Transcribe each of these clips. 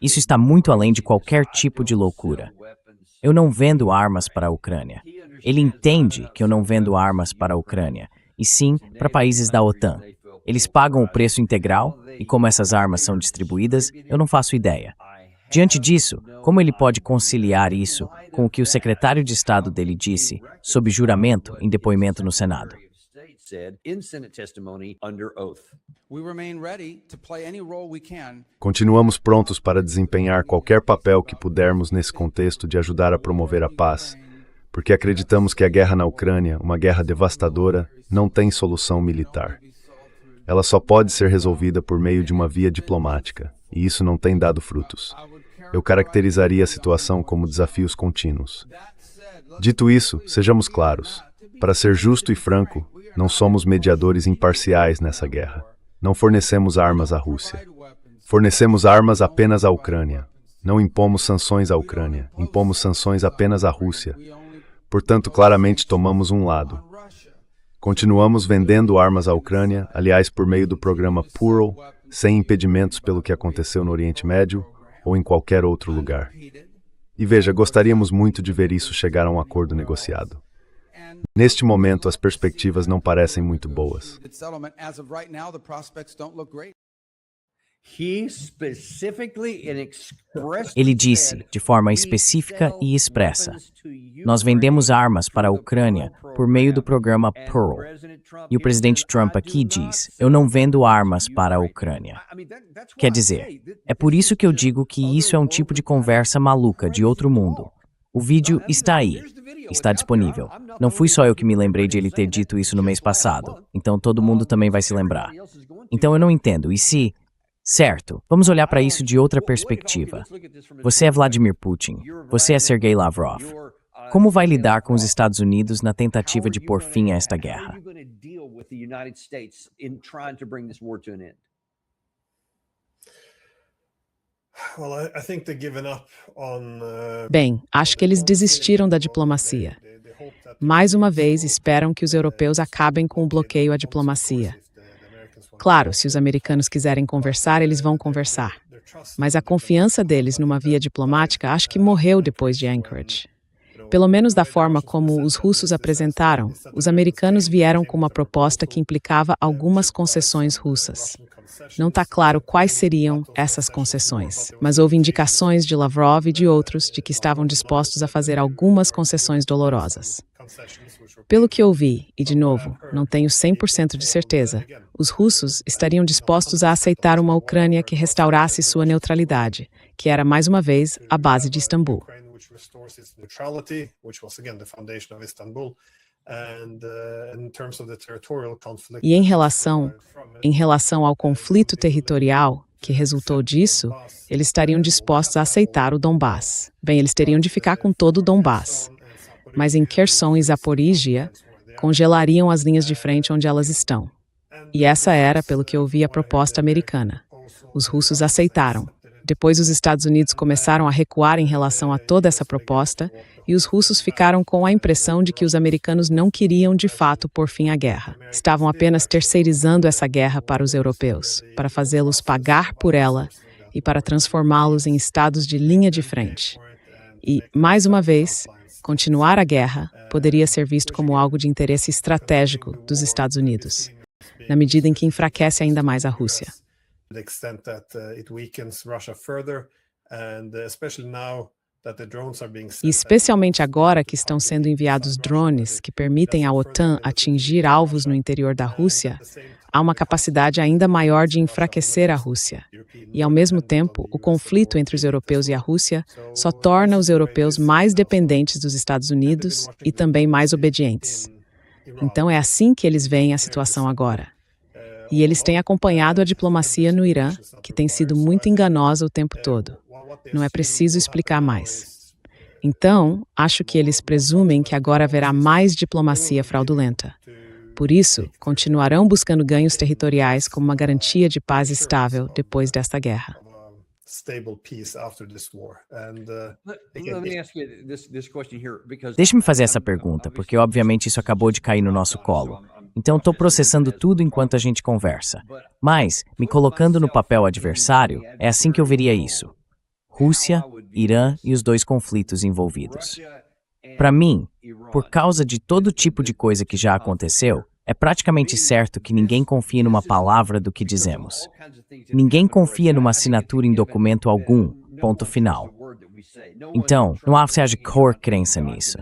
Isso está muito além de qualquer tipo de loucura. Eu não vendo armas para a Ucrânia. Ele entende que eu não vendo armas para a Ucrânia, e sim para países da OTAN. Eles pagam o preço integral, e como essas armas são distribuídas, eu não faço ideia. Diante disso, como ele pode conciliar isso com o que o secretário de Estado dele disse, sob juramento em depoimento no Senado? Continuamos prontos para desempenhar qualquer papel que pudermos nesse contexto de ajudar a promover a paz, porque acreditamos que a guerra na Ucrânia, uma guerra devastadora, não tem solução militar. Ela só pode ser resolvida por meio de uma via diplomática, e isso não tem dado frutos. Eu caracterizaria a situação como desafios contínuos. Dito isso, sejamos claros. Para ser justo e franco, não somos mediadores imparciais nessa guerra. Não fornecemos armas à Rússia. Fornecemos armas apenas à Ucrânia. Não impomos sanções à Ucrânia. Impomos sanções apenas à Rússia. Portanto, claramente tomamos um lado. Continuamos vendendo armas à Ucrânia, aliás, por meio do programa Pearl, sem impedimentos pelo que aconteceu no Oriente Médio ou em qualquer outro lugar. E veja, gostaríamos muito de ver isso chegar a um acordo negociado. Neste momento, as perspectivas não parecem muito boas. Ele disse, de forma específica e expressa, nós vendemos armas para a Ucrânia por meio do programa Pearl. E o presidente Trump aqui diz, eu não vendo armas para a Ucrânia. Quer dizer, é por isso que eu digo que isso é um tipo de conversa maluca de outro mundo. O vídeo está aí, está disponível. Não fui só eu que me lembrei de ele ter dito isso no mês passado, então todo mundo também vai se lembrar. Então eu não entendo, e se... Certo, vamos olhar para isso de outra perspectiva. Você é Vladimir Putin, você é Sergei Lavrov. Como vai lidar com os Estados Unidos na tentativa de pôr fim a esta guerra? Bem, acho que eles desistiram da diplomacia. Mais uma vez, esperam que os europeus acabem com o bloqueio à diplomacia. Claro, se os americanos quiserem conversar, eles vão conversar. Mas a confiança deles numa via diplomática acho que morreu depois de Anchorage. Pelo menos da forma como os russos apresentaram, os americanos vieram com uma proposta que implicava algumas concessões russas. Não está claro quais seriam essas concessões, mas houve indicações de Lavrov e de outros de que estavam dispostos a fazer algumas concessões dolorosas. Pelo que ouvi, e de novo, não tenho 100% de certeza, os russos estariam dispostos a aceitar uma Ucrânia que restaurasse sua neutralidade, que era, mais uma vez, a base de Istambul. E em relação ao conflito territorial que resultou disso, eles estariam dispostos a aceitar o Donbass. Bem, eles teriam de ficar com todo o Donbass. Mas em Kherson e Zaporígia, congelariam as linhas de frente onde elas estão. E essa era, pelo que eu vi, a proposta americana. Os russos aceitaram. Depois os Estados Unidos começaram a recuar em relação a toda essa proposta, e os russos ficaram com a impressão de que os americanos não queriam de fato pôr fim à guerra. Estavam apenas terceirizando essa guerra para os europeus, para fazê-los pagar por ela e para transformá-los em estados de linha de frente. E, mais uma vez, continuar a guerra poderia ser visto como algo de interesse estratégico dos Estados Unidos, na medida em que enfraquece ainda mais a Rússia. E especialmente agora que estão sendo enviados drones que permitem à OTAN atingir alvos no interior da Rússia, há uma capacidade ainda maior de enfraquecer a Rússia. E, ao mesmo tempo, o conflito entre os europeus e a Rússia só torna os europeus mais dependentes dos Estados Unidos e também mais obedientes. Então é assim que eles veem a situação agora. E eles têm acompanhado a diplomacia no Irã, que tem sido muito enganosa o tempo todo. Não é preciso explicar mais. Então, acho que eles presumem que agora haverá mais diplomacia fraudulenta. Por isso, continuarão buscando ganhos territoriais como uma garantia de paz estável depois desta guerra. Deixe-me fazer essa pergunta, porque obviamente isso acabou de cair no nosso colo. Então estou processando tudo enquanto a gente conversa. Mas, me colocando no papel adversário, é assim que eu veria isso. Rússia, Irã e os dois conflitos envolvidos. Para mim, por causa de todo tipo de coisa que já aconteceu, é praticamente certo que ninguém confia numa palavra do que dizemos. Ninguém confia numa assinatura em documento algum, ponto final. Então, não há hardcore crença nisso.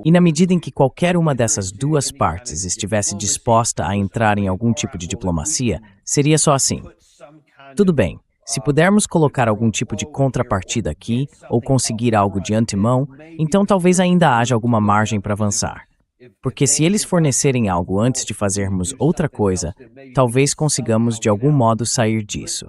E na medida em que qualquer uma dessas duas partes estivesse disposta a entrar em algum tipo de diplomacia, seria só assim. Tudo bem, se pudermos colocar algum tipo de contrapartida aqui, ou conseguir algo de antemão, então talvez ainda haja alguma margem para avançar. Porque se eles fornecerem algo antes de fazermos outra coisa, talvez consigamos de algum modo sair disso.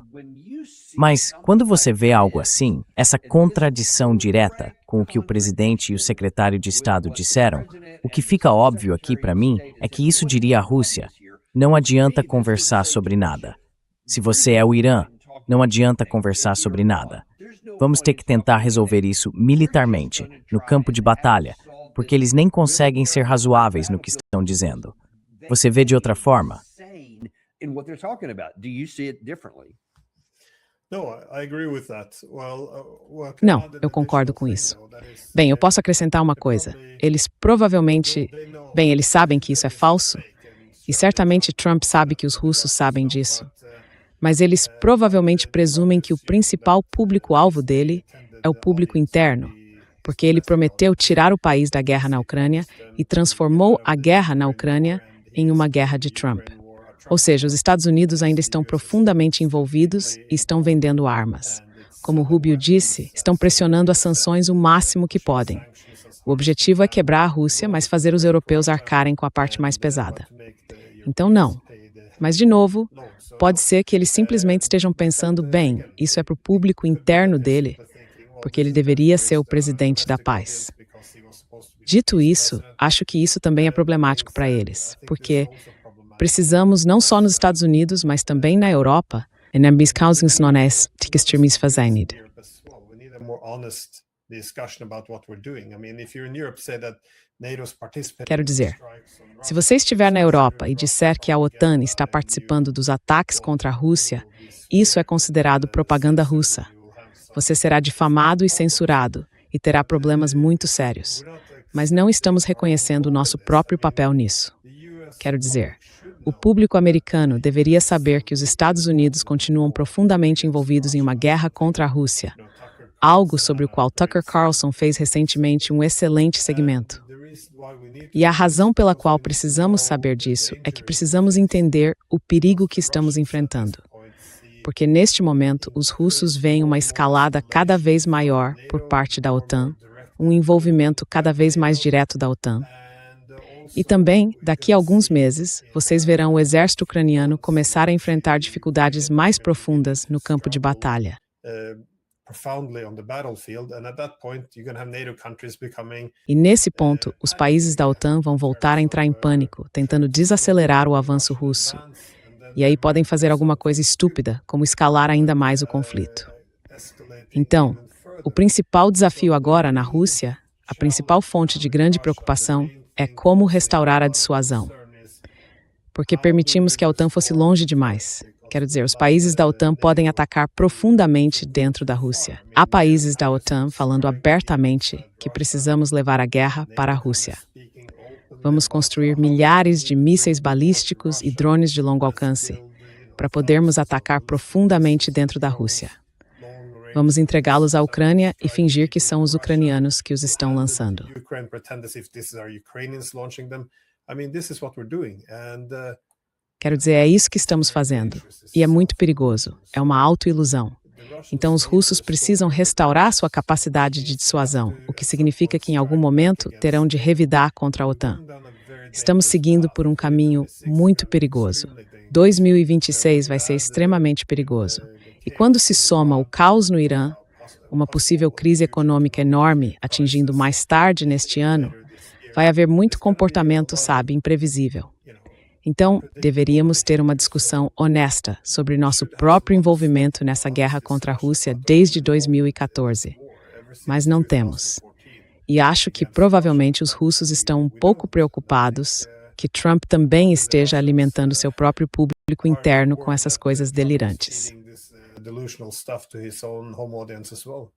Mas, quando você vê algo assim, essa contradição direta com o que o presidente e o secretário de Estado disseram, o que fica óbvio aqui para mim é que isso diria à Rússia: não adianta conversar sobre nada. Se você é o Irã, não adianta conversar sobre nada. Vamos ter que tentar resolver isso militarmente, no campo de batalha, porque eles nem conseguem ser razoáveis no que estão dizendo. Você vê de outra forma? Não, eu concordo com isso. Bem, eu posso acrescentar uma coisa. Eles provavelmente... Bem, eles sabem que isso é falso, e certamente Trump sabe que os russos sabem disso. Mas eles provavelmente presumem que o principal público-alvo dele é o público interno, porque ele prometeu tirar o país da guerra na Ucrânia e transformou a guerra na Ucrânia em uma guerra de Trump. Ou seja, os Estados Unidos ainda estão profundamente envolvidos e estão vendendo armas. Como Rubio disse, estão pressionando as sanções o máximo que podem. O objetivo é quebrar a Rússia, mas fazer os europeus arcarem com a parte mais pesada. Então, não. Mas, de novo, pode ser que eles simplesmente estejam pensando, bem, isso é para o público interno dele, porque ele deveria ser o presidente da paz. Dito isso, acho que isso também é problemático para eles, porque precisamos, não só nos Estados Unidos, mas também na Europa, Quero dizer, se você estiver na Europa e disser que a OTAN está participando dos ataques contra a Rússia, isso é considerado propaganda russa. Você será difamado e censurado e terá problemas muito sérios. Mas não estamos reconhecendo o nosso próprio papel nisso. Quero dizer, o público americano deveria saber que os Estados Unidos continuam profundamente envolvidos em uma guerra contra a Rússia, algo sobre o qual Tucker Carlson fez recentemente um excelente segmento. E a razão pela qual precisamos saber disso é que precisamos entender o perigo que estamos enfrentando. Porque neste momento, os russos veem uma escalada cada vez maior por parte da OTAN, um envolvimento cada vez mais direto da OTAN. E também, daqui a alguns meses, vocês verão o exército ucraniano começar a enfrentar dificuldades mais profundas no campo de batalha. E nesse ponto, os países da OTAN vão voltar a entrar em pânico, tentando desacelerar o avanço russo. E aí podem fazer alguma coisa estúpida, como escalar ainda mais o conflito. Então, o principal desafio agora na Rússia, a principal fonte de grande preocupação, é como restaurar a dissuasão. Porque permitimos que a OTAN fosse longe demais. Quero dizer, os países da OTAN podem atacar profundamente dentro da Rússia. Há países da OTAN falando abertamente que precisamos levar a guerra para a Rússia. Vamos construir milhares de mísseis balísticos e drones de longo alcance para podermos atacar profundamente dentro da Rússia. Vamos entregá-los à Ucrânia e fingir que são os ucranianos que os estão lançando. Quero dizer, é isso que estamos fazendo. E é muito perigoso. É uma autoilusão. Então, os russos precisam restaurar sua capacidade de dissuasão, o que significa que, em algum momento, terão de revidar contra a OTAN. Estamos seguindo por um caminho muito perigoso. 2026 vai ser extremamente perigoso. E quando se soma o caos no Irã, uma possível crise econômica enorme atingindo mais tarde neste ano, vai haver muito comportamento, imprevisível. Então, deveríamos ter uma discussão honesta sobre nosso próprio envolvimento nessa guerra contra a Rússia desde 2014. Mas não temos. E acho que provavelmente os russos estão um pouco preocupados que Trump também esteja alimentando seu próprio público interno com essas coisas delirantes. Delusional stuff to his own home audience as well.